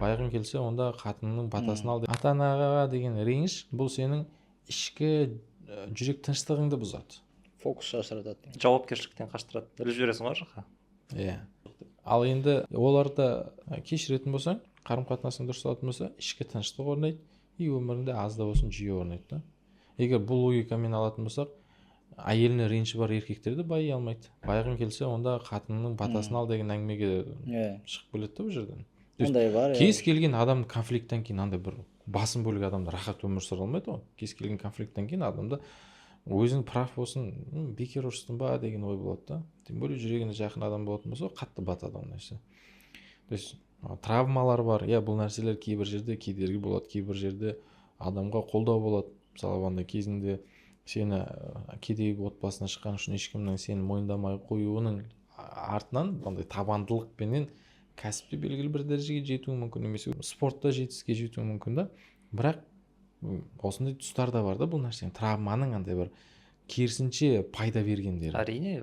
байығың келсе онда қатынның батасын ал. Ата анаға деген реніш бұл сенің ішкі жүрек тыныштығыңды бұзады. Фокус шашыратады. Жауапкершіліктен қаштырады. Іліп жібересің ғой жаққа. Иә. Ал енді оларды кешіретін болсаң, қарым-қатынасың дұрысталатын болса, ішкі тыныштық орнайды, и өміріңде аз да болсын жүйе орнайды да. Егер бұл логикамен алатын болсақ, әйеліне реніші бар еркектерді байи алмайды. Байығың келсе, онда қатынның батасын ал деген әңгімеге шығып келеді да бұл жерден. Ондай бар. Кез келген адам конфликттен кейін андай бір басым бөлігі адамдар рахат өмір сүре алмайды ғой. Кез келген конфликттен кейін адамда өзің прав болсын, бекер ұрыстың ба деген ой болады да. Тем более жүрегіне жақын адам болатын болса, қатты батады ол нәрсе. То есть травмалар бар. Иә, бұл нәрселер кейбір жерде кедергі болады, кейбір жерде адамға қолдау болады. Мысалы, андай кезінде сені кедей отбасына шыққан үшін ешкімнің сені мойындамай қоюының артынан андай табандылықпенен кәсіпте белгілі бір дәрежеге жетуің мүмкін, немесе спортта жетістікке жетуің мүмкін да. Бірақ осындай тұстар да бар да бұл нәрсенің, травманың андай бір керісінше пайда бергендері. Әрине.